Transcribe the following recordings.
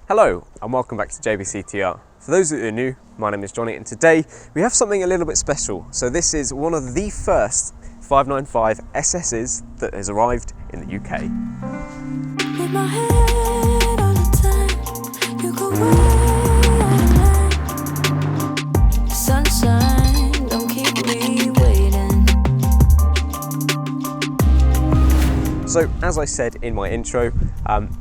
Hello and welcome back to JBCTR. For those that are new, my name is Johnny and today we have something a little bit special. So this is one of the first 595 Essesses that has arrived in the UK. With my head on the time, you go away. Sunshine, don't keep me waiting. So as I said in my intro,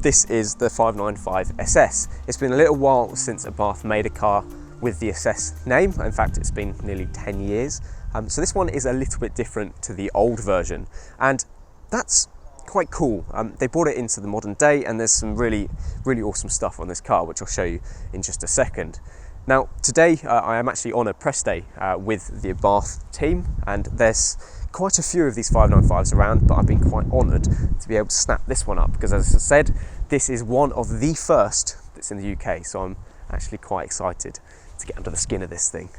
this is the 595 Essesse. It's been a little while since Abarth made a car with the Essesse name. In fact, it's been nearly 10 years. So this one is a little bit different to the old version, and that's quite cool. They brought it into the modern day, and there's some really awesome stuff on this car, which I'll show you in just a second. Now, today I am actually on a press day with the Abarth team, and there's quite a few of these 595s around, but I've been quite honoured to be able to snap this one up because, as I said, this is one of the first that's in the UK, so I'm actually quite excited to get under the skin of this thing.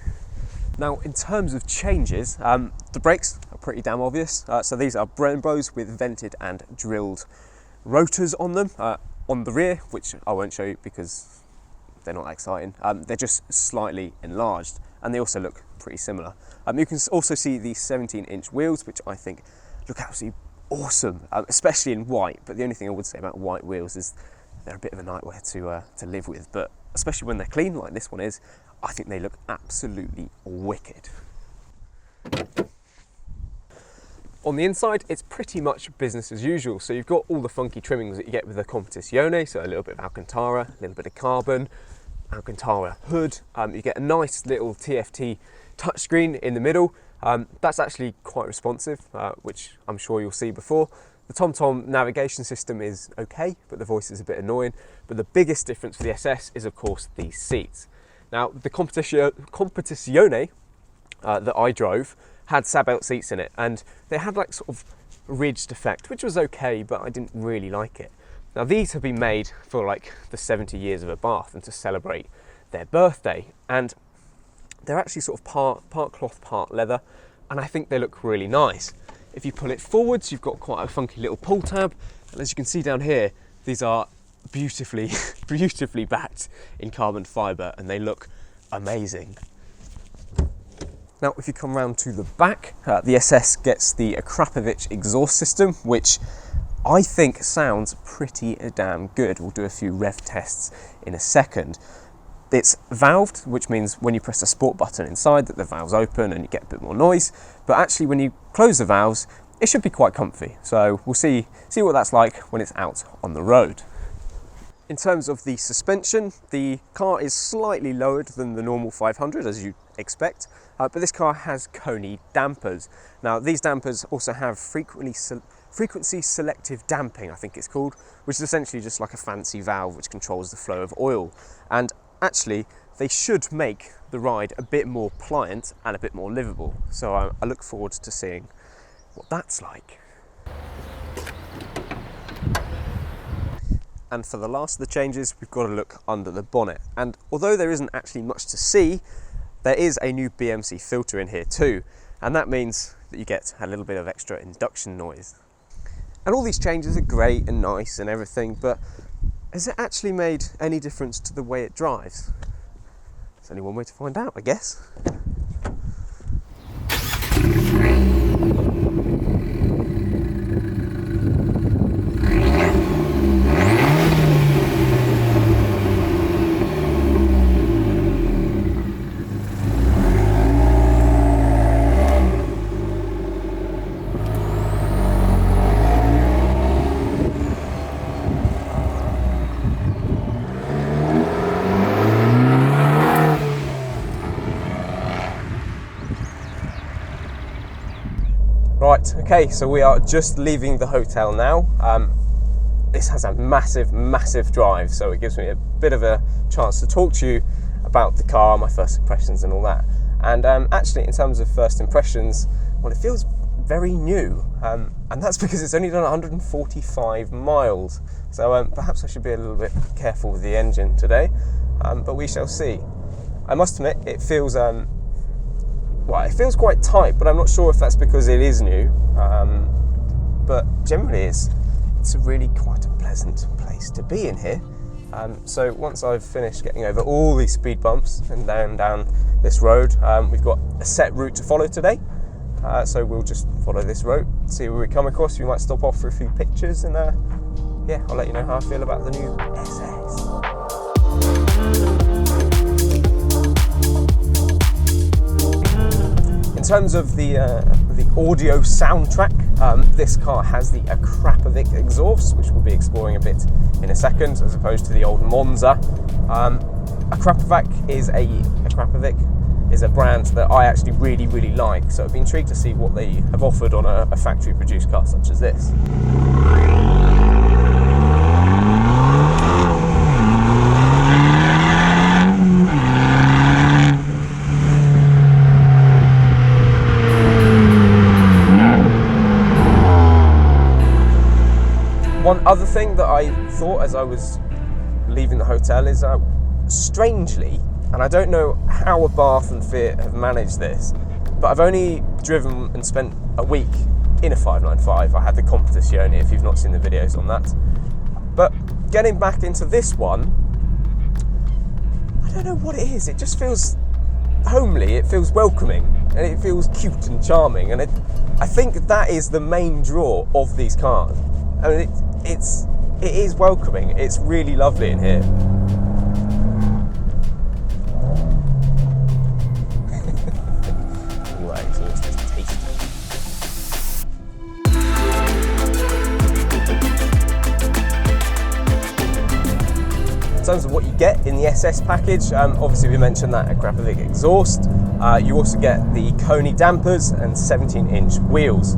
Now, in terms of changes, the brakes are pretty damn obvious. So these are Brembos with vented and drilled rotors on them. On the rear, which I won't show you because they're not that exciting, they're just slightly enlarged, and they also look pretty similar. You can also see the 17-inch wheels, which I think look absolutely awesome, especially in white. But the only thing I would say about white wheels is they're a bit of a nightmare to live with, but especially when they're clean like this one is, I think they look absolutely wicked. On the inside, it's pretty much business as usual. So you've got all the funky trimmings that you get with the Competizione, so a little bit of Alcantara, a little bit of carbon, Alcantara hood. You get a nice little TFT touchscreen in the middle. That's actually quite responsive, which I'm sure you'll see before. The TomTom navigation system is okay, but the voice is a bit annoying. But the biggest difference for the Essesse is, of course, the seats. Now, the Competizione that I drove had Sabelt seats in it, and they had like sort of ridged effect, which was okay, but I didn't really like it. Now, these have been made for like the 70 years of Abarth and to celebrate their birthday, and they're actually sort of part cloth, part leather, and I think they look really nice. If you pull it forwards, you've got quite a funky little pull tab, and as you can see down here, these are beautifully backed in carbon fibre, and they look amazing. Now, if you come round to the back, the Essesse gets the Akrapovic exhaust system, which I think sounds pretty damn good. We'll do a few rev tests in a second. It's valved, which means when you press the sport button inside that the valves open and you get a bit more noise, but actually when you close the valves, it should be quite comfy. So we'll see what that's like when it's out on the road. In terms of the suspension, the car is slightly lowered than the normal 500, as you'd expect, but this car has Koni dampers. Now, these dampers also have frequency selective damping, I think it's called, which is essentially just like a fancy valve which controls the flow of oil. And actually, they should make the ride a bit more pliant and a bit more livable. So I look forward to seeing what that's like. And for the last of the changes, we've got to look under the bonnet. And although there isn't actually much to see, there is a new BMC filter in here too. And that means that you get a little bit of extra induction noise. And all these changes are great and nice and everything, but has it actually made any difference to the way it drives? There's only one way to find out, I guess. Right, okay, so we are just leaving the hotel now. This has a massive drive, so it gives me a bit of a chance to talk to you about the car, my first impressions and all that. And actually, in terms of first impressions, well, it feels very new, and that's because it's only done 145 miles. So perhaps I should be a little bit careful with the engine today, but we shall see. I must admit, it feels well, it feels quite tight, but I'm not sure if that's because it is new. But generally, it's really quite a pleasant place to be in here. So once I've finished getting over all these speed bumps and down this road, we've got a set route to follow today. So we'll just follow this road, see where we come across. We might stop off for a few pictures, and yeah, I'll let you know how I feel about the new Essesse. In terms of the audio soundtrack, this car has the Akrapovic exhaust, which we'll be exploring a bit in a second, as opposed to the old Monza. Akrapovic is a brand that I actually really like, so I'd be intrigued to see what they have offered on a factory produced car such as this. One other thing that I thought as I was leaving the hotel is, strangely, and I don't know how Abarth and Fiat have managed this, but I've only driven and spent a week in a 595. I had the Competizione, if you've not seen the videos on that. But getting back into this one, I don't know what it is. It just feels homely, it feels welcoming, and it feels cute and charming. And I think that is the main draw of these cars. I mean, it is welcoming. It's really lovely in here. In terms of what you get in the Essesse package, obviously we mentioned that Akrapovic exhaust. You also get the Koni dampers and 17-inch wheels.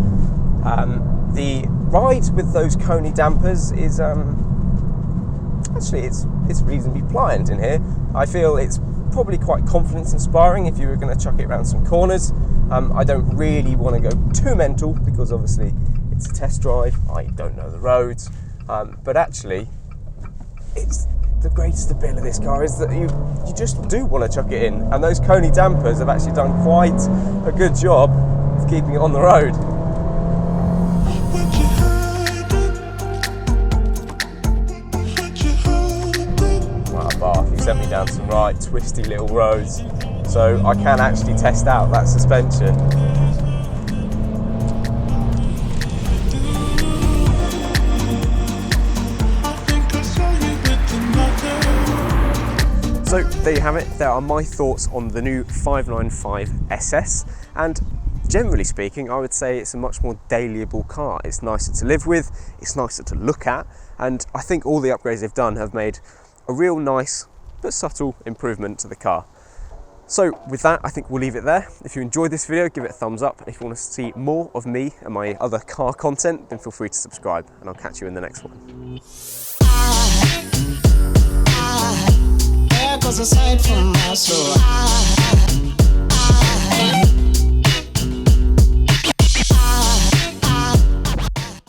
The ride with those Koni dampers is actually it's reasonably pliant in here. I feel it's probably quite confidence inspiring if you were going to chuck it around some corners. I don't really want to go too mental because obviously it's a test drive. I don't know the roads, but actually it's the greatest appeal of this car is that you just do want to chuck it in, and those Koni dampers have actually done quite a good job of keeping it on the road. Wow, Abarth, you sent me down some right twisty little roads, so I can actually test out that suspension. So there you have it. There are my thoughts on the new 595 Essesse, and generally speaking I would say it's a much more dailyable car. It's nicer to live with, it's nicer to look at, and I think all the upgrades they've done have made a real nice but subtle improvement to the car. So with that, I think we'll leave it there. If you enjoyed this video, give it a thumbs up, and if you want to see more of me and my other car content, then feel free to subscribe, and I'll catch you in the next one. Goes aside from my soul.